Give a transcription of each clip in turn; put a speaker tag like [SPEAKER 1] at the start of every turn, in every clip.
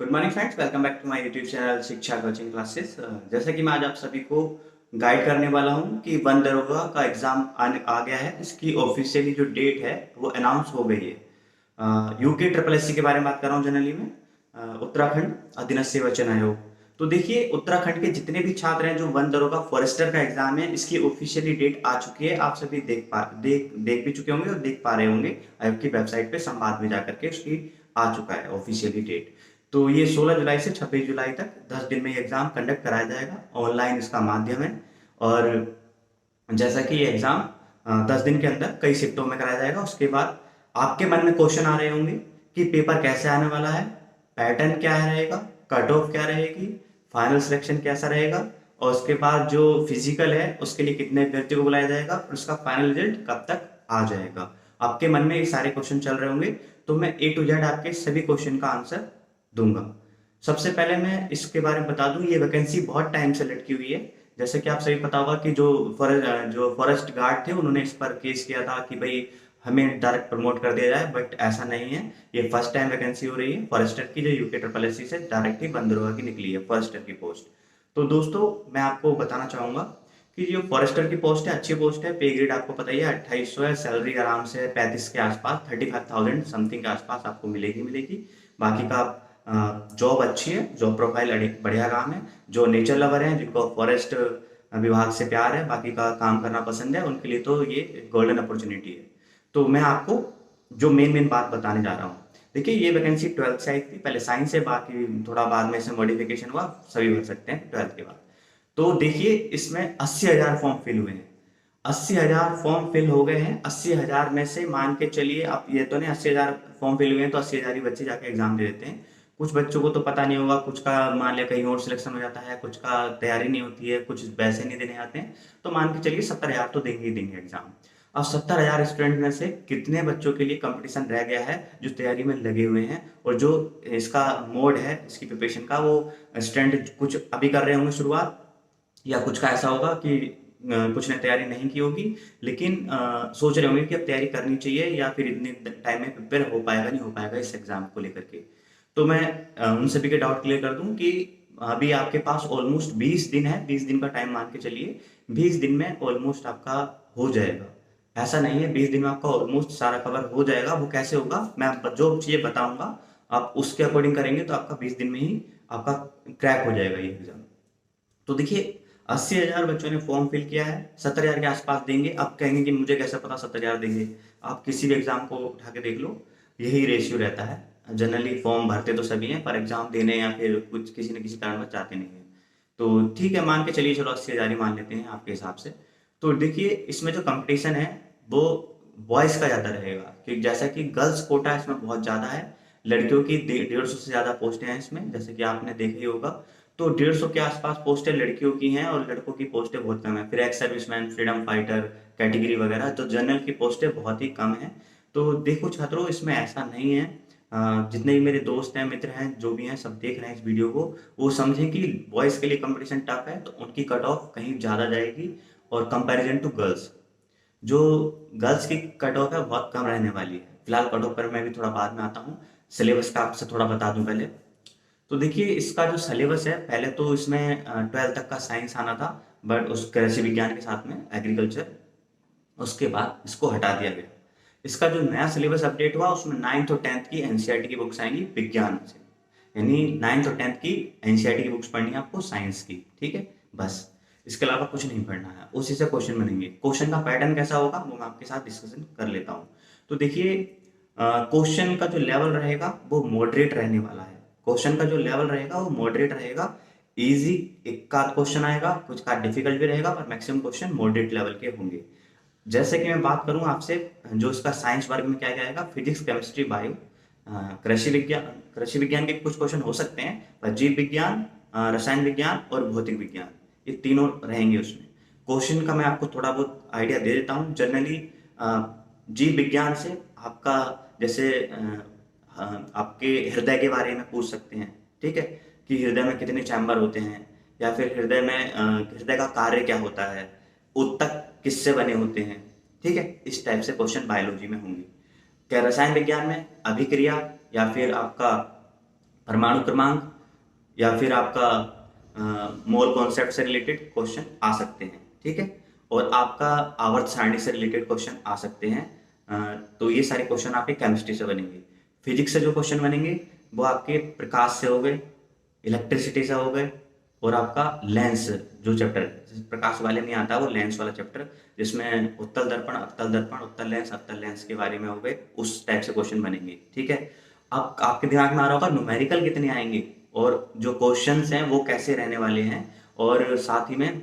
[SPEAKER 1] Good morning friends, welcome back to my YouTube channel Shiksha coaching classes. जैसे कि मैं आज आप सभी को गाइड करने वाला हूं कि वन दरोगा का एग्जाम आ गया है। इसकी ऑफिशियली जो डेट है वो अनाउंस हो गई है। यूके ट्रिपल एससी के बारे में बात कर रहा हूँ जनरली में। उत्तराखंड अधीनस्थ सेवाचयन आयोग। तो देखिए, उत्तराखंड के जितने भी छात्र हैं जो वन दरोगा फॉरेस्टर का एग्जाम है, इसकी ऑफिशियली डेट आ चुकी है। आप सभी देख भी चुके होंगे और देख पा रहे होंगे। आयोग की वेबसाइट पे संवाद में जाकर के उसकी आ चुका है ऑफिशियली डेट। तो ये 16 जुलाई से 26 जुलाई तक 10 दिन में ये एग्जाम कंडक्ट कराया जाएगा। ऑनलाइन इसका माध्यम है। और जैसा कि ये एग्जाम 10 दिन के अंदर कई शिफ्टों में कराया जाएगा। उसके बाद आपके मन में क्वेश्चन आ रहे होंगे कि पेपर कैसे आने वाला है, पैटर्न क्या रहेगा, कट ऑफ क्या रहेगी, फाइनल सिलेक्शन कैसा रहेगा, और उसके बाद जो फिजिकल है उसके लिए कितने अभ्यर्थियों को बुलाया जाएगा और उसका फाइनल रिजल्ट कब तक आ जाएगा। आपके मन में ये सारे क्वेश्चन चल रहे होंगे। तो मैं ए टू जेड आपके सभी क्वेश्चन का आंसर दूंगा। सबसे पहले मैं इसके बारे में बता दूं, ये वैकेंसी बहुत टाइम से लटकी हुई है। जैसे कि आप सभी पता होगा कि जो फॉरेस्ट गार्ड थे उन्होंने इस पर केस किया था कि भाई हमें डायरेक्ट प्रमोट कर दिया जाए, बट ऐसा नहीं है। ये फर्स्ट टाइम वैकेंसी हो रही है फॉरेस्टर की, जो यूके ट्रिपल एससी से डायरेक्ट ही बंदरोगा की निकली है फॉरेस्टर की पोस्ट। तो दोस्तों, मैं आपको बताना चाहूंगा कि जो फॉरेस्टर की पोस्ट है अच्छी पोस्ट है। पे ग्रेड आपको पता ही है 2800 है। सैलरी आराम से 35 के आसपास, 35,000 समथिंग के आसपास आपको मिलेगी। बाकी का जॉब अच्छी है, जॉब प्रोफाइल बढ़िया काम है। जो नेचर लवर हैं, जिनको फॉरेस्ट विभाग से प्यार है, बाकी का काम करना पसंद है, उनके लिए तो ये गोल्डन अपॉर्चुनिटी है। तो मैं आपको जो मेन बात बताने जा रहा हूँ। देखिए, ये वैकेंसी 12th से आई थी, पहले साइंस से, बाकी थोड़ा बाद में से मॉडिफिकेशन हुआ। सभी भर सकते हैं 12th के बाद। तो देखिए, इसमें 80,000 फॉर्म फिल हुए हैं। 80,000 फॉर्म फिल हो गए हैं। 80,000 में से मान के चलिए, आप ये तो नहीं 80,000 फॉर्म फिल हुए हैं तो 80,000 ही बच्चे जाके एग्जाम दे देते हैं। कुछ बच्चों को तो पता नहीं होगा, कुछ का मान लिया कहीं और सिलेक्शन हो जाता है, कुछ का तैयारी नहीं होती है, कुछ पैसे नहीं देने आते हैं। तो मान के चलिए 70,000 तो देंगे ही देंगे एग्जाम। अब 70,000 स्टूडेंट में से कितने बच्चों के लिए कंपटीशन रह गया है जो तैयारी में लगे हुए हैं, और जो इसका मोड है इसकी प्रिपरेशन का, वो स्टूडेंट कुछ अभी कर रहे होंगे शुरुआत, या कुछ का ऐसा होगा कि कुछ ने तैयारी नहीं की होगी, लेकिन सोच रहे होंगे कि अब तैयारी करनी चाहिए, या फिर इतने टाइम में प्रिपेयर हो पाएगा नहीं हो पाएगा इस एग्जाम को लेकर के। तो मैं उन सभी के डाउट क्लियर कर दूं कि अभी आपके पास ऑलमोस्ट 20 दिन है। 20 दिन का टाइम मान के चलिए, 20 दिन में ऑलमोस्ट आपका हो जाएगा। ऐसा नहीं है 20 दिन में आपका ऑलमोस्ट सारा कवर हो जाएगा। वो कैसे होगा, मैं जो चीजें बताऊंगा आप उसके अकॉर्डिंग करेंगे तो आपका 20 दिन में ही आपका क्रैक हो जाएगा ये एग्जाम। तो देखिए, 80,000 बच्चों ने फॉर्म फिल किया है, 70,000 के आसपास देंगे। अब कहेंगे कि मुझे कैसे पता 70,000 देंगे। आप किसी भी एग्जाम को उठा के देख लो, यही रेशियो रहता है। जनरली फॉर्म भरते तो सभी हैं, पर एग्जाम देने या फिर कुछ किसी न किसी कारण जाते नहीं है। तो ठीक है, मान के चलिए, चलो 80,000 ही मान लेते हैं आपके हिसाब से। तो देखिए, इसमें जो कंपटीशन है वो बॉयज का ज्यादा रहेगा, कि जैसा कि गर्ल्स कोटा इसमें बहुत ज्यादा है। लड़कियों की 150 से ज्यादा पोस्टें हैं इसमें, जैसे कि आपने देखा ही होगा। तो 150 के आसपास पोस्टें लड़कियों की हैं और लड़कों की पोस्टें बहुत कम है। फिर ex serviceman, freedom fighter category वगैरह, तो जनरल की पोस्टें बहुत ही कम है। तो देखो छात्रों, इसमें ऐसा नहीं है। जितने भी मेरे दोस्त हैं, मित्र हैं, जो भी हैं, सब देख रहे हैं इस वीडियो को, वो समझें कि बॉयज के लिए कंपटीशन टफ है, तो उनकी कट ऑफ कहीं ज्यादा जाएगी। और कंपैरिजन टू गर्ल्स, जो गर्ल्स की कट ऑफ है बहुत कम रहने वाली है। फिलहाल कट ऑफ पर मैं भी थोड़ा बाद में आता हूँ। सिलेबस का आपसे थोड़ा बता दूं पहले। तो देखिए, इसका जो सिलेबस है, पहले तो इसमें 12 तक का साइंस आना था, बट उस कृषि विज्ञान के साथ में एग्रीकल्चर, उसके बाद इसको हटा दिया गया। इसका जो नया सिलेबस अपडेट हुआ, उसमें 9th और 10th की एनसीईआरटी की बुक्स आएंगी विज्ञान से। यानी 9th और 10th की एनसीईआरटी की बुक्स पढ़नी है आपको साइंस की, ठीक है। बस इसके अलावा कुछ नहीं पढ़ना है। उसी से क्वेश्चन बनेंगे। क्वेश्चन का पैटर्न कैसा होगा वो मैं आपके साथ डिस्कशन कर लेता हूँ। तो देखिए, क्वेश्चन का जो लेवल रहेगा वो मॉडरेट रहने वाला है। क्वेश्चन का जो लेवल रहेगा वो मॉडरेट रहेगा। इजी एक का क्वेश्चन आएगा, कुछ का डिफिकल्ट भी रहेगा, पर मैक्सिमम क्वेश्चन मॉडरेट लेवल के होंगे। जैसे कि मैं बात करूं आपसे, जो इसका साइंस वर्ग में क्या क्या आएगा, फिजिक्स, केमिस्ट्री, बायो, कृषि विज्ञान के कुछ क्वेश्चन हो सकते हैं, पर जीव विज्ञान, रसायन विज्ञान और भौतिक विज्ञान, ये तीनों रहेंगे उसमें। क्वेश्चन का मैं आपको थोड़ा बहुत आइडिया दे देता हूँ। जनरली जीव विज्ञान से आपका, जैसे आपके हृदय के बारे में पूछ सकते हैं, ठीक है, कि हृदय में कितने चैम्बर होते हैं, या फिर हृदय में हृदय का कार्य क्या होता है, उत्तक किससे बने होते हैं, ठीक है। इस टाइप से क्वेश्चन बायोलॉजी में होंगे। क्या रसायन विज्ञान में अभिक्रिया, या फिर आपका परमाणु क्रमांक या फिर आपका मोल कॉन्सेप्ट से रिलेटेड क्वेश्चन आ सकते हैं, ठीक है। और आपका आवर्त सारणी से रिलेटेड क्वेश्चन आ सकते हैं। तो ये सारे क्वेश्चन आपके केमिस्ट्री से बनेंगे। फिजिक्स से जो क्वेश्चन बनेंगे वो आपके प्रकाश से हो गए, इलेक्ट्रिसिटी से हो गए, और आपका लेंस जो चैप्टर प्रकाश वाले में आता है वो लेंस वाला चैप्टर, जिसमें उत्तल दर्पण, अवतल दर्पण, उत्तल लेंस के बारे में हो गए, उस टाइप से क्वेश्चन बनेंगे, ठीक है। अब आपके दिमाग में आ रहा होगा न्यूमेरिकल कितने आएंगे और जो क्वेश्चंस हैं वो कैसे रहने वाले हैं, और साथ ही में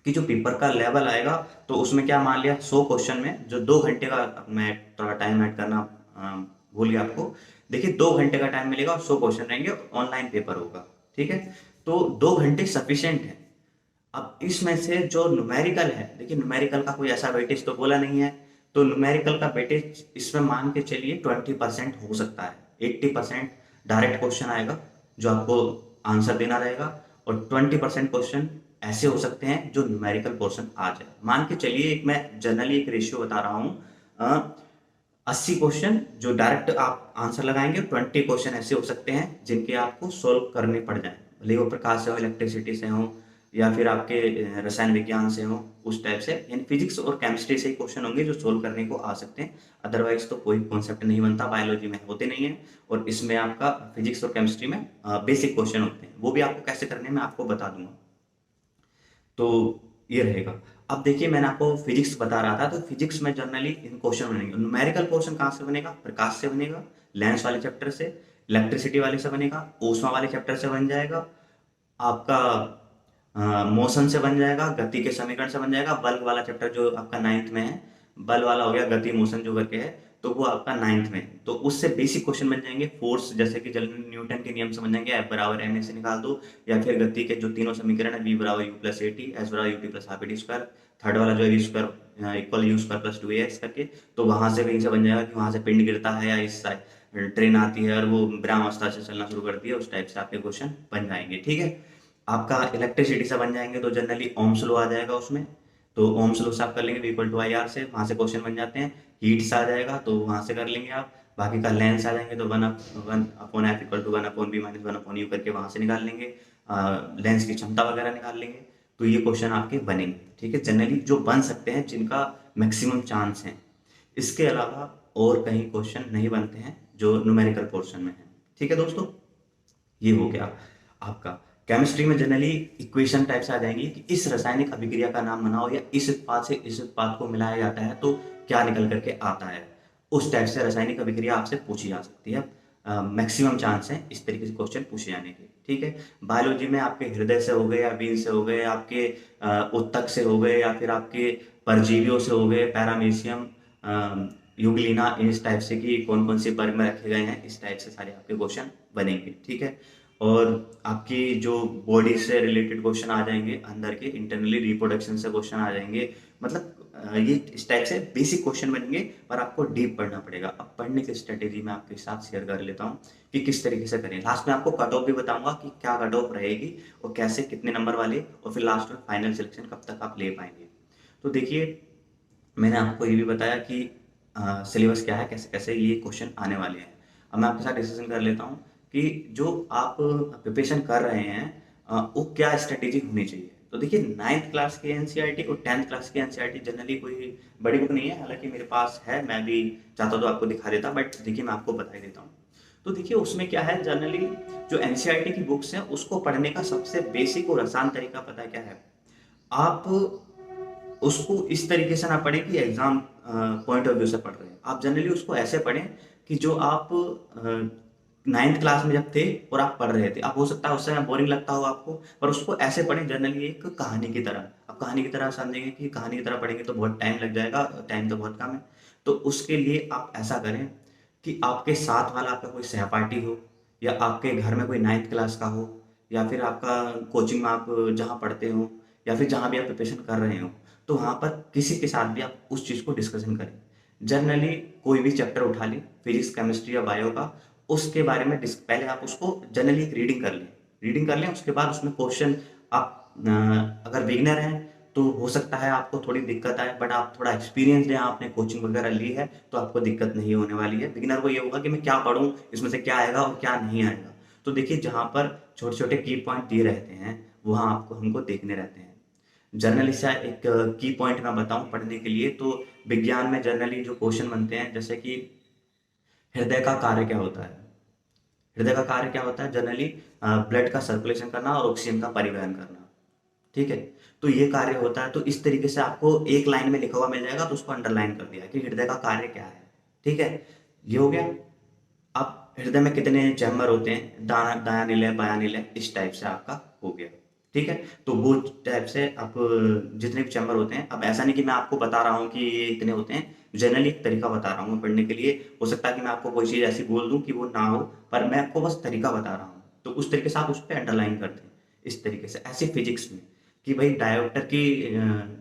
[SPEAKER 1] कि जो पेपर का लेवल आएगा तो उसमें क्या मान लिया 100 क्वेश्चन में जो 2 घंटे का, मैं थोड़ा टाइम ऐड करना भूल गया आपको। देखिए 2 घंटे का टाइम मिलेगा और 100 क्वेश्चन रहेंगे, ऑनलाइन पेपर होगा, ठीक है। तो 2 घंटे सफिशिएंट है। अब इसमें से जो न्यूमेरिकल है, देखिए न्यूमेरिकल का कोई ऐसा वेटेज तो बोला नहीं है, तो न्यूमेरिकल का वेटेज इसमें मान के चलिए 20% हो सकता है। 80% डायरेक्ट क्वेश्चन आएगा जो आपको आंसर देना रहेगा, और 20% क्वेश्चन ऐसे हो सकते हैं जो न्यूमेरिकल पोर्शन आ जाए। मान के चलिए एक मैं जनरली एक रेशियो बता रहा हूँ, 80 क्वेश्चन जो डायरेक्ट आप आंसर लगाएंगे, 20 क्वेश्चन ऐसे हो सकते हैं जिनके आपको सोल्व करने पड़ जाए, भले वो प्रकाश से हो, इलेक्ट्रिसिटी से हो, या फिर आपके रसायन विज्ञान से हो, उस टाइप से। यानी फिजिक्स और केमिस्ट्री से ही क्वेश्चन होंगे जो सोल्व करने को आ सकते हैं, अदरवाइज तो कोई कॉन्सेप्ट नहीं बनता, बायोलॉजी में होते नहीं है। और इसमें आपका फिजिक्स और केमिस्ट्री में बेसिक क्वेश्चन होते हैं, वो भी आपको कैसे करने में आपको बता दूंगा। तो ये रहेगा। अब देखिए मैंने आपको फिजिक्स बता रहा था, तो फिजिक्स में जनरली इन क्वेश्चन बनेंगे। न्यूमेरिकल क्वेश्चन कहाँ से बनेगा? प्रकाश से बनेगा, लेंस वाले चैप्टर से, इलेक्ट्रिसिटी वाले से बनेगा, ऊष्मा वाले चैप्टर से बन जाएगा, आपका मोशन से बन जाएगा, गति के समीकरण से बन जाएगा, बल वाला चैप्टर जो आपका 9th में है, बल वाला हो गया, गति मोशन जो करके है, तो वो आपका 9th में है। तो उससे बेसिक क्वेश्चन बन जाएंगे। फोर्स जैसे कि न्यूटन के नियम से बन जाएंगे, F बराबर ma से निकाल दो, या फिर गति के जो तीनों समीकरण है, v बराबर u प्लस at, s बराबर ut plus half eighty square, third वाला जो है v square equal u square plus 2ax करके, तो वहां से कहीं से बन जाएगा कि वहां से पिंड गिरता है या इस ट्रेन आती है और वो विरामावस्था से चलना शुरू करती है, उस टाइप से आपके क्वेश्चन बन जाएंगे, ठीक है। आपका इलेक्ट्रिसिटी से बन जाएंगे तो जनरली ओम्स लॉ आ जाएगा उसमें, तो ओम्स लॉ से आप कर लेंगे v equal to I R से, वहां से क्वेश्चन बन जाते हैं। हीट से आ जाएगा तो वहां से कर लेंगे आप। बाकी का लेंस आ जाएंगे तो one upon F equal to 1/b minus 1/u करके वहां से निकाल लेंगे, लेंस की क्षमता वगैरह निकाल लेंगे। तो ये क्वेश्चन आपके बनेंगे, ठीक है, जनरली जो बन सकते हैं, जिनका मैक्सिमम चांस है। इसके अलावा और कहीं क्वेश्चन नहीं बनते हैं जो न्यूमेरिकल पोर्शन में है, ठीक है दोस्तों। ये हो गया आपका। केमिस्ट्री में जनरली इक्वेशन टाइप से आ जाएंगी कि इस रासायनिक अभिक्रिया का नाम बनाओ, या इस उत्पाद से इस उत्पाद को मिलाया जाता है तो क्या निकल करके आता है, उस टाइप से रासायनिक अभिक्रिया आपसे पूछी जा सकती है। मैक्सिमम चांस है इस तरीके से क्वेश्चन पूछे जाने के, ठीक है। बायोलॉजी में आपके हृदय से हो गए, या बीन से हो गए, आपके उत्तक से हो गए, या फिर आपके परजीवियों से हो गए, पैरामीशियम, यूग्लिना, इस टाइप से कि कौन कौन से वर्ग में रखे गए हैं, इस टाइप से सारे आपके क्वेश्चन बनेंगे, ठीक है। और आपकी जो बॉडी से रिलेटेड क्वेश्चन आ जाएंगे, अंदर के इंटरनली रिप्रोडक्शन से क्वेश्चन आ जाएंगे, मतलब ये इस टाइप से बेसिक क्वेश्चन बनेंगे, पर आपको डीप पढ़ना पड़ेगा। अब पढ़ने की स्ट्रेटेजी मैं आपके साथ शेयर कर लेता हूँ कि किस तरीके से करें। लास्ट में आपको कट ऑफ भी बताऊंगा कि क्या कट ऑफ रहेगी और कैसे, कितने नंबर वाले, और फिर लास्ट में फाइनल सिलेक्शन कब तक आप ले पाएंगे। तो देखिए मैंने आपको ये भी बताया कि सिलेबस क्या है, कैसे कैसे ये क्वेश्चन आने वाले हैं। अब मैं आपके साथ डिस्कशन कर लेता हूँ कि जो आप प्रिपरेशन कर रहे हैं वो क्या स्ट्रेटेजी होनी चाहिए। तो देखिए 9th क्लास की एनसीईआरटी और 10th क्लास की एनसीईआरटी जनरली कोई बड़ी बुक नहीं है, हालांकि मेरे पास है, मैं भी चाहता तो आपको दिखा देता, बट देखिए मैं आपको बता ही देता हूँ। तो देखिए उसमें क्या है, जनरली जो एनसीईआरटी की बुक्स हैं उसको पढ़ने का सबसे बेसिक और आसान तरीका पता है क्या है? आप उसको इस तरीके से ना पढ़ें कि एग्जाम पॉइंट ऑफ व्यू से पढ़ रहे हैं। आप जनरली उसको ऐसे पढ़ें कि जो आप 9th क्लास में जब थे और आप पढ़ रहे थे, अब हो सकता है उस समय बोरिंग लगता हो आपको, पर उसको ऐसे पढ़ें जनरली एक कहानी की तरह। अब कहानी की तरह समझेंगे कि कहानी की तरह पढ़ेंगे तो बहुत टाइम लग जाएगा, टाइम तो बहुत कम है। तो उसके लिए आप ऐसा करें कि आपके साथ वाला आपका कोई सहपाठी हो, या आपके घर में कोई 9th क्लास का हो, या फिर आपका कोचिंग में आप जहाँ पढ़ते हो, या फिर जहाँ भी आप प्रिपरेशन कर रहे हो, तो वहाँ पर किसी के साथ भी आप उस चीज़ को डिस्कशन करें। जनरली कोई भी चैप्टर उठा लें, फिजिक्स, केमिस्ट्री या बायो का, उसके बारे में पहले आप उसको जनरली एक रीडिंग कर लें। उसके बाद उसमें क्वेश्चन आप अगर बिगिनर हैं तो हो सकता है आपको थोड़ी दिक्कत आए, बट आप थोड़ा एक्सपीरियंस हैं, आपने कोचिंग वगैरह ली है, तो आपको दिक्कत नहीं होने वाली है। बिगिनर को ये होगा कि मैं क्या पढ़ूं, इसमें से क्या आएगा और क्या नहीं आएगा। तो देखिए जहाँ पर छोटे छोटे की पॉइंट दिए रहते हैं वहाँ आपको हमको देखने रहते हैं। जनरली सा एक की पॉइंट मैं बताऊं पढ़ने के लिए, तो विज्ञान में जनरली जो क्वेश्चन बनते हैं जैसे कि हृदय का कार्य क्या होता है। हृदय का कार्य क्या होता है? जनरली ब्लड का सर्कुलेशन करना और ऑक्सीजन का परिवहन करना। ठीक है, तो ये कार्य होता है। तो इस तरीके से आपको एक लाइन में लिखा हुआ मिल जाएगा, तो उसको अंडरलाइन कर दिया कि हृदय का कार्य क्या है। ठीक है, ये हो गया। अब हृदय में कितने चैम्बर होते हैं, दाया दाया निलय बाया निलय, इस टाइप से आपका हो गया। ठीक है, तो वो टाइप से आप जितने भी चैम्बर होते हैं, अब ऐसा नहीं कि मैं आपको बता रहा हूँ कि ये इतने होते हैं, जनरली एक तरीका बता रहा हूँ पढ़ने के लिए। हो सकता है कि मैं आपको कोई चीज़ ऐसी बोल दूँ कि वो ना हो, पर मैं आपको बस तरीका बता रहा हूँ, तो उस तरीके से आप उस पर अंडरलाइन कर दें। इस तरीके से ऐसे फिजिक्स में कि भाई डायोप्टर की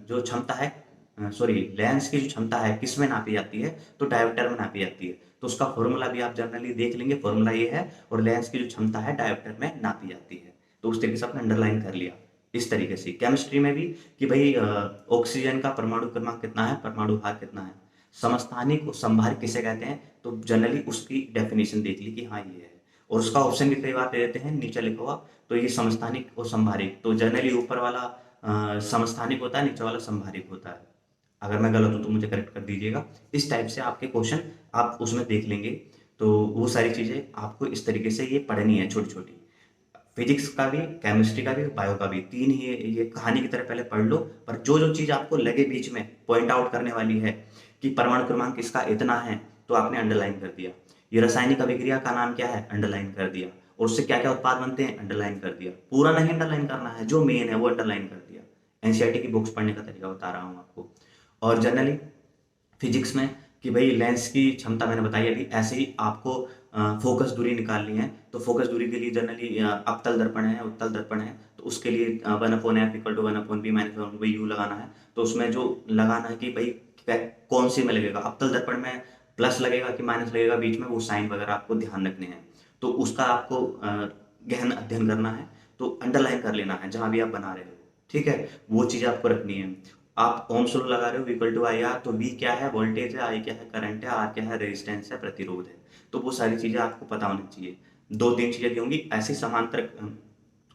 [SPEAKER 1] जो क्षमता है, सॉरी लेंस की जो क्षमता है किस में नापी जाती है, तो डायोप्टर में नापी जाती है। तो उसका फॉर्मूला भी आप जनरली देख लेंगे, फॉर्मूला ये है, और लेंस की जो क्षमता है डायोप्टर में नापी जाती है। तो उस तरीके से आपने अंडरलाइन कर लिया। इस तरीके से केमिस्ट्री में भी कि भाई ऑक्सीजन का परमाणु क्रमांक कितना है, परमाणु भार कितना है, समस्थानिक और संभारित किसे कहते हैं, तो जनरली उसकी डेफिनेशन देख ली कि हाँ ये है। और उसका ऑप्शन भी कई बार दे देते हैं नीचे लिखा हुआ, तो ये समस्थानिक और संभारित, तो जनरली ऊपर वाला समस्थानिक होता है, नीचे वाला संभारित होता है। अगर मैं गलत हूँ तो मुझे करेक्ट कर दीजिएगा। इस टाइप से आपके क्वेश्चन आप उसमें देख लेंगे। तो वो सारी चीज़ें आपको इस तरीके से ये पढ़नी है छोटी छोटी। फिजिक्स का भी, केमिस्ट्री का भी, बायो का भी, तीन ही ये कहानी की तरह पहले पढ़ लो। पर जो जो चीज़ आपको लगे बीच में पॉइंट आउट करने वाली है कि परमाणु क्रमांक इसका इतना है, तो आपने अंडरलाइन कर दिया। ये रासायनिक अभिक्रिया का नाम क्या है, अंडरलाइन कर दिया। और उससे क्या क्या उत्पाद बनते हैं, अंडरलाइन कर दिया। पूरा नहीं अंडरलाइन करना है, जो मेन है वो अंडरलाइन कर दिया। एनसीईआरटी की बुक्स पढ़ने का तरीका बता रहा हूँ आपको। और जनरली फिजिक्स में कि भाई लेंस की क्षमता मैंने बताई अभी, ऐसे ही आपको फोकस दूरी निकालनी है। तो फोकस दूरी के लिए जनरली अवतल दर्पण है, उत्तल दर्पण है, तो उसके लिए 1/f=1/b-1/u लगाना है। तो उसमें जो लगाना है कि भाई कौन सी में लगेगा, अवतल दर्पण में प्लस लगेगा कि माइनस लगेगा, बीच में वो साइन वगैरह आपको ध्यान रखने हैं। तो उसका आपको गहन अध्ययन करना है, तो अंडरलाइन कर लेना है जहां भी आप बना रहे हो। ठीक है, वो चीज़ आपको रखनी है। आप ओम्स लॉ लगा रहे हो, इक्वल टू आई आर, तो वी क्या है, वोल्टेज है, आई क्या है, करंट है, आर क्या है, रेजिस्टेंस है, प्रतिरोध है। तो वो सारी चीज़ें आपको पता होनी चाहिए। दो तीन चीज़ें दी होंगी ऐसे समांतर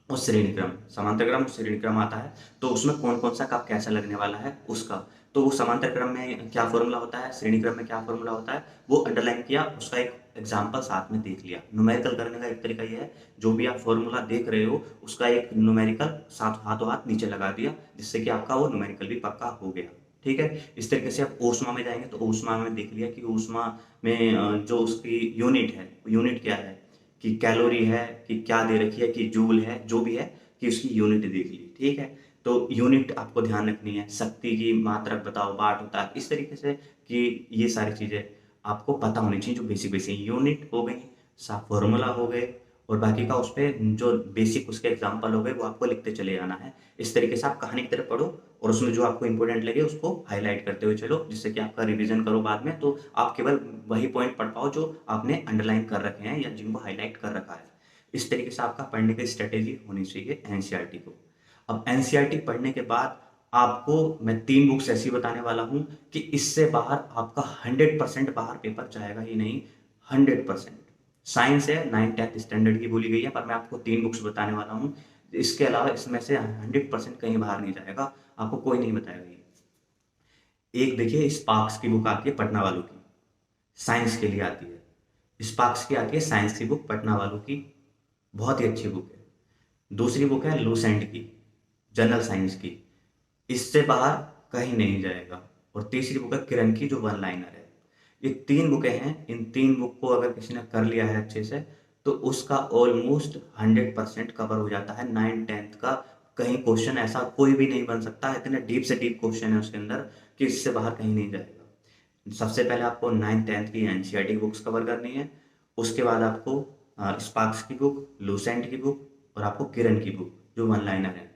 [SPEAKER 1] और श्रेणी क्रम, समांतर क्रम और श्रेणी क्रम आता है, तो उसमें कौन कौन सा कब कैसा लगने वाला है उसका। तो वो समांतर क्रम में क्या फॉर्मूला होता है, श्रेणी क्रम में क्या फॉर्मूला होता है, वो अंडरलाइन किया, उसका एक एग्जाम्पल साथ में देख लिया। न्यूमेरिकल करने का एक तरीका ये है, जो भी आप फॉर्मूला देख रहे हो उसका एक न्यूमेरिकल साथ हाथों हाथ नीचे लगा दिया, जिससे कि आपका वो न्यूमेरिकल भी पक्का हो गया। ठीक है, इस तरीके से आप ऊष्मा में जाएंगे, तो ऊष्मा में देख लिया कि ऊष्मा में जो उसकी यूनिट है, यूनिट क्या है, कि कैलोरी है, कि क्या दे रखी है, कि जूल है, जो भी है, कि उसकी यूनिट देख ली। ठीक है, तो यूनिट आपको ध्यान रखनी है। शक्ति की मात्रक बताओ, वाट होता है, इस तरीके से कि ये सारी चीज़ें आपको पता होनी चाहिए। जो बेसिक बेसिक यूनिट हो गई, सा फॉर्मूला हो गए, और बाकी का उस पर जो बेसिक उसके एग्जाम्पल हो गए वो आपको लिखते चले जाना है। इस तरीके से आप कहानी की तरफ पढ़ो, और उसमें जो आपको इंपॉर्टेंट लगे उसको हाईलाइट करते हुए चलो, जिससे कि आपका रिवीजन करो बाद में, तो आप केवल वही पॉइंट पढ़ पाओ जो आपने अंडरलाइन कर रखे हैं या जिनको हाईलाइट कर रखा है। इस तरीके से आपका पढ़ने की स्ट्रेटेजी होनी चाहिए एनसीईआरटी को। अब एनसीईआरटी पढ़ने के बाद आपको मैं 3 बुक्स ऐसी बताने वाला हूं कि इससे बाहर आपका 100% बाहर पेपर जाएगा ही नहीं। 100% साइंस है, 9th-10th स्टैंडर्ड की बोली गई है, पर मैं आपको 3 बुक्स बताने वाला हूँ। इसके अलावा इसमें से 100% कहीं बाहर नहीं जाएगा, आपको कोई नहीं बताएगा ये। एक देखिए स्पार्क्स की बुक आती है पटना वालों की, साइंस के लिए आती है। स्पार्क्स की आती है साइंस की बुक पटना वालों की, बहुत ही अच्छी बुक है। दूसरी बुक है लूसेंट की, जनरल साइंस की, इससे बाहर कहीं नहीं जाएगा। और तीसरी बुक है किरण की, जो वन लाइनर है। ये 3 बुकें हैं। इन 3 बुक को अगर किसी ने कर लिया है अच्छे से, तो उसका ऑलमोस्ट 100% कवर हो जाता है 9th-10th का। कहीं क्वेश्चन ऐसा कोई भी नहीं बन सकता, इतने डीप से डीप क्वेश्चन है उसके अंदर कि इससे बाहर कहीं नहीं जाएगा। सबसे पहले आपको 9th-10th की एनसीईआरटी की बुक्स कवर करनी है। उसके बाद आपको स्पार्क्स की बुक, लूसेंट की बुक, और आपको किरण की बुक जो वन लाइनर है।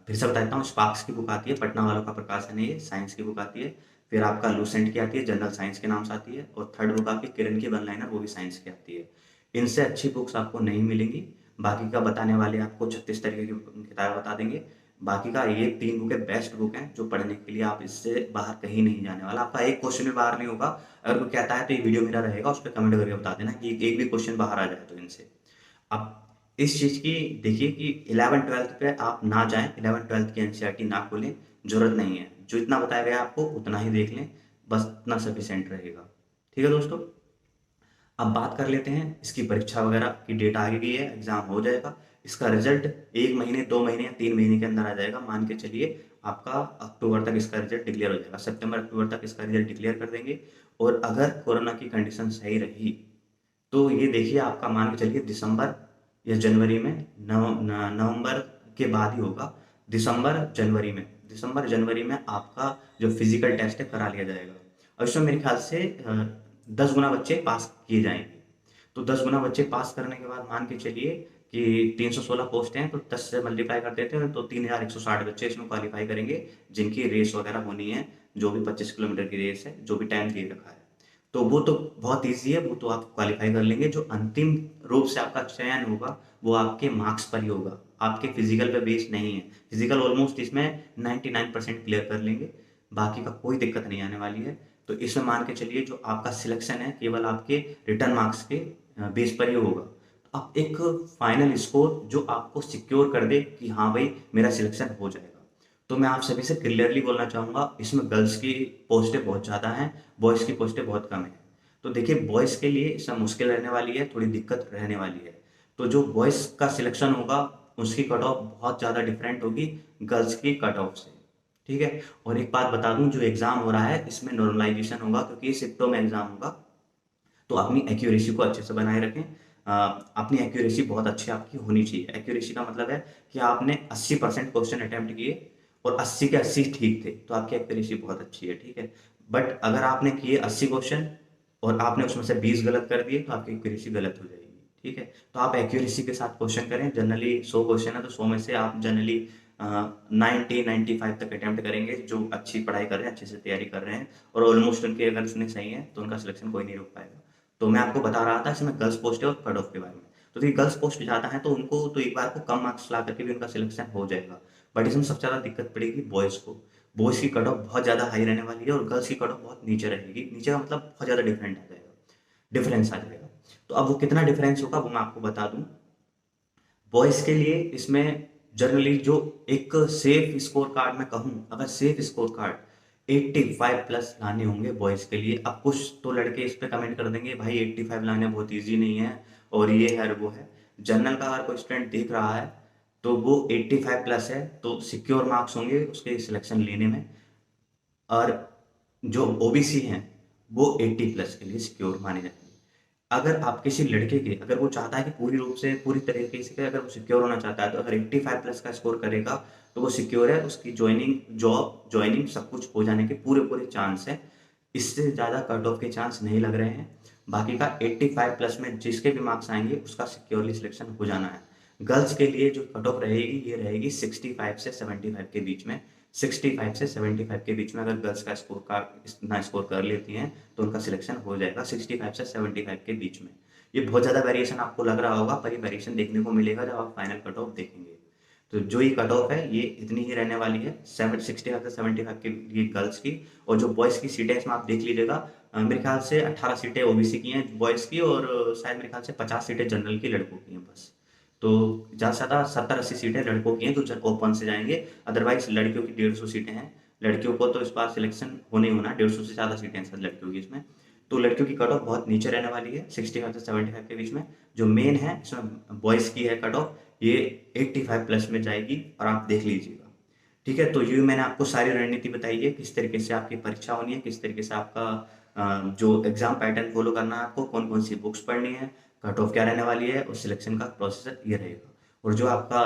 [SPEAKER 1] फिर से बता देता हूँ, स्पार्क्स की बुक आती है पटना वालों का प्रकाशन है, ये साइंस की बुक आती है। फिर आपका लूसेंट की आती है, जनरल साइंस के नाम से आती है। और थर्ड बुक आपकी किरण की वन लाइनर, वो भी साइंस की आती है। इनसे अच्छी बुक्स आपको नहीं मिलेंगी। बाकी का बताने वाले आपको 36 तरीके की किताबें बता देंगे। बाकी का ये 3 बुकें बेस्ट बुक हैं जो पढ़ने के लिए, आप इससे बाहर कहीं नहीं जाने वाला, आपका एक क्वेश्चन भी बाहर नहीं होगा। अगर कोई कहता है तो ये वीडियो मेरा रहेगा, उस पर कमेंट करके बता देना कि एक भी क्वेश्चन बाहर आ जाए तो इनसे। आप इस चीज़ की देखिए कि 11th-12th पे आप ना जाएँ, 11th-12th की एनसीईआरटी ना खोलें, ज़रूरत नहीं है। जो इतना बताया गया आपको उतना ही देख लें, बस इतना सफिशिएंट रहेगा। ठीक है दोस्तों? अब बात कर लेते हैं इसकी परीक्षा वगैरह की डेट आ गई है, एग्ज़ाम हो जाएगा। इसका रिज़ल्ट 1 महीने, 2 महीने या 3 महीने के अंदर आ जाएगा। मान के चलिए आपका अक्टूबर तक इसका रिज़ल्ट डिक्लेयर हो जाएगा। सितंबर-अक्टूबर तक इसका रिज़ल्ट डिक्लेयर कर देंगे और अगर कोरोना की कंडीशन सही रही, तो ये देखिए आपका मान के चलिए दिसंबर या जनवरी में नवंबर के बाद ही होगा। दिसंबर जनवरी में आपका जो फिजिकल टेस्ट है करा लिया जाएगा और इसमें मेरे ख्याल से 10 गुना बच्चे पास किए जाएंगे। तो 10 गुना बच्चे पास करने के बाद मान के चलिए कि 316 पोस्ट हैं, तो 10 से मल्टीप्लाई कर देते हैं तो 3160 बच्चे इसमें क्वालिफाई करेंगे, जिनकी रेस वगैरह होनी है, जो भी 25 किलोमीटर की रेस है, जो भी टाइम दे रखा है। तो वो तो बहुत ईजी है, वो तो आप क्वालिफाई कर लेंगे। जो अंतिम रूप से आपका चयन होगा वो आपके मार्क्स पर ही होगा, आपके फिजिकल पे बेस्ड नहीं है। फिजिकल ऑलमोस्ट इसमें 99% क्लियर कर लेंगे, बाकी का कोई दिक्कत नहीं आने वाली है। तो इसमें मान के चलिए जो आपका सिलेक्शन है केवल आपके रिटर्न मार्क्स के बेस पर ही होगा। तो आप एक फाइनल स्कोर जो आपको सिक्योर कर दे कि हाँ भाई मेरा सिलेक्शन हो जाएगा। तो मैं आप सभी से क्लियरली बोलना चाहूँगा, इसमें गर्ल्स की पोस्टें बहुत ज़्यादा हैं, बॉयज़ की पोस्टें बहुत कम हैं। तो देखिए बॉयज़ के लिए इसमें मुश्किल रहने वाली है, थोड़ी दिक्कत रहने वाली है। तो जो बॉयज़ का सिलेक्शन होगा उसकी कट ऑफ बहुत ज़्यादा डिफरेंट होगी गर्ल्स की कट ऑफ से। ठीक है? और एक बात बता दूँ, जो एग्ज़ाम हो रहा है इसमें नॉर्मलाइजेशन होगा क्योंकि ये शिफ्टों में एग्ज़ाम होगा। तो अपनी एक्यूरेसी को अच्छे से बनाए रखें। अपनी एक्यूरेसी बहुत अच्छी आपकी होनी चाहिए। एक्यूरेसी का मतलब है कि आपने 80% क्वेश्चन अटेम्प्ट किए और 80 के 80 ठीक थे, तो आपकी एक्यूरेसी बहुत अच्छी है। ठीक है? बट अगर आपने किए 80 क्वेश्चन और आपने उसमें से 20 गलत कर दिए, तो आपकी एक्यूरेसी गलत हो जाएगी। ठीक है? तो आप एक्यूरेसी के साथ क्वेश्चन करें। जनरली 100 क्वेश्चन है तो 100 में से आप जनरली 90-95 तक अटेम्प्ट करेंगे, जो अच्छी पढ़ाई कर रहे हैं, अच्छे से तैयारी कर रहे हैं और ऑलमोस्ट उनके अगर उसने सही है तो उनका सिलेक्शन कोई नहीं रोक पाएगा। तो मैं आपको बता रहा था इसमें गर्ल्स पोस्ट है और कट ऑफ के बारे में। तो देखिए गर्ल्स पोस्ट ज़्यादा है तो उनको तो एक बार को कम मार्क्स ला करके भी उनका सिलेक्शन हो जाएगा, बट इसमें सबसे ज़्यादा दिक्कत पड़ेगी बॉयज़ को। बॉयज़ की कट ऑफ बहुत ज़्यादा हाई रहने वाली है और गर्ल्स की कट ऑफ बहुत नीचे रहेगी। नीचे का मतलब बहुत ज़्यादा डिफरेंस आ जाएगा। तो अब वो कितना डिफरेंस होगा वो मैं आपको बता दूं। बॉयज़ के लिए इसमें जनरली जो एक सेफ स्कोर कार्ड मैं कहूँ, अगर सेफ स्कोर कार्ड 85 प्लस लाने होंगे बॉयज़ के लिए। अब कुछ तो लड़के इस पे कमेंट कर देंगे भाई 85 लाने बहुत इजी नहीं है और ये है वो है। जनरल का अगर कोई स्टूडेंट देख रहा है तो वो 85 प्लस है तो सिक्योर मार्क्स होंगे उसके सिलेक्शन लेने में। और जो ओबीसी हैं वो 80 प्लस के लिए सिक्योर माने जाएंगे। अगर आप किसी लड़के के, अगर वो चाहता है कि पूरी रूप से पूरी तरीके से अगर वो सिक्योर होना चाहता है, तो अगर 85 प्लस का स्कोर करेगा तो वो सिक्योर है, उसकी ज्वाइनिंग सब कुछ हो जाने के पूरे पूरे चांस है। इससे ज़्यादा कट ऑफ के चांस नहीं लग रहे हैं। बाकी का 85 प्लस में जिसके भी मार्क्स आएंगे उसका सिक्योरली सिलेक्शन हो जाना है। गर्ल्स के लिए जो कट ऑफ रहेगी ये रहेगी 65 से 75 के बीच में। 65 से 75 के बीच में अगर गर्ल्स का स्कोर कार्ड इतना स्कोर कर लेती हैं तो उनका सिलेक्शन हो जाएगा 65 से 75 के बीच में। ये बहुत ज़्यादा वेरिएशन आपको लग रहा होगा, पर ये वेरिएशन देखने को मिलेगा जब आप फाइनल कट ऑफ देखेंगे। तो जो ये कट ऑफ है ये इतनी ही रहने वाली है 65 से 75 के लिए गर्ल्स की। और जो बॉयज़ की सीटें इसमें आप देख लीजिएगा, मेरे ख्याल से 18 सीटें ओबीसी की हैं बॉयज़ की और शायद मेरे ख्याल से 50 सीटें जनरल की लड़कों की हैं बस। तो ज़्यादा से ज़्यादा 70-80 सीटें लड़कों की हैं जो ओपन से जाएंगे। अदरवाइज लड़कियों की 150 सीटें हैं। लड़कियों को तो इस बार सिलेक्शन होने ही होना, 150 से ज़्यादा सीटें हैं सर लड़कियों की इसमें। तो लड़कियों की कट ऑफ बहुत नीचे रहने वाली है 65 से 75 के बीच में। जो मेन है इसमें बॉयज़ की है कट ऑफ, ये 85 प्लस में जाएगी और आप देख लीजिएगा। ठीक है? तो ये मैंने आपको सारी रणनीति बताई है, किस तरीके से आपकी परीक्षा होनी है, किस तरीके से आपका जो एग्जाम पैटर्न फॉलो करना है आपको, कौन कौन सी बुक्स पढ़नी है, कट ऑफ क्या रहने वाली है और सिलेक्शन का प्रोसेसर ये रहेगा। और जो आपका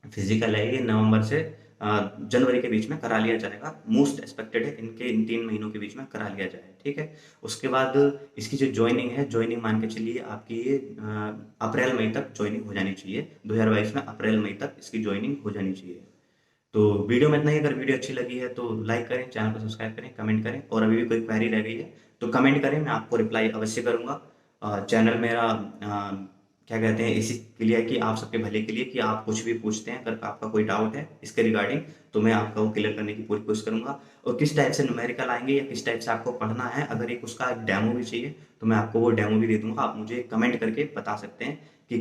[SPEAKER 1] फिजिकल है ये नवंबर से जनवरी के बीच में करा लिया जाएगा। मोस्ट एक्सपेक्टेड है इनके इन 3 महीनों के बीच में करा लिया जाए। ठीक है? उसके बाद इसकी जो ज्वाइनिंग है, ज्वाइनिंग मान के चलिए आपकी ये अप्रैल मई तक ज्वाइनिंग हो जानी चाहिए। 2022 में अप्रैल मई तक इसकी ज्वाइनिंग हो जानी चाहिए। तो वीडियो में इतना ही। अगर वीडियो अच्छी लगी है तो लाइक करें, चैनल को सब्सक्राइब करें, कमेंट करें और अभी भी कोई क्वेरी रह गई है तो कमेंट करें, मैं आपको रिप्लाई अवश्य करूंगा। चैनल मेरा क्या कहते हैं, इसी के लिए है कि आप सबके भले के लिए, कि आप कुछ भी पूछते हैं, अगर आपका कोई डाउट है इसके रिगार्डिंग, तो मैं आपका वो क्लियर करने की पूरी कोशिश करूंगा। और किस टाइप से न्यूमेरिकल आएंगे या किस टाइप से आपको पढ़ना है, अगर एक उसका एक डेमो भी चाहिए तो मैं आपको वो डेमो भी दे दूंगा। आप मुझे कमेंट करके बता सकते हैं कि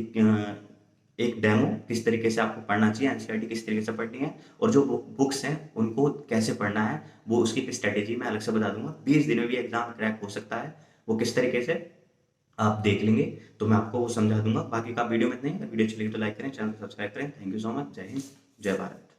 [SPEAKER 1] एक डेमो किस तरीके से आपको पढ़ना चाहिए, एनसीईआरटी किस तरीके से पढ़नी है, और जो बुक्स हैं उनको कैसे पढ़ना है, वो उसकी एक स्ट्रेटेजी मैं अलग से बता दूंगा। 20 दिन में भी एग्जाम क्रैक हो सकता है, वो किस तरीके से आप देख लेंगे तो मैं आपको वो समझा दूंगा। बाकी का वीडियो में इतना ही। अगर वीडियो अच्छी लगी तो लाइक करें, चैनल को सब्सक्राइब करें। Thank you so much. जय हिंद, जय भारत।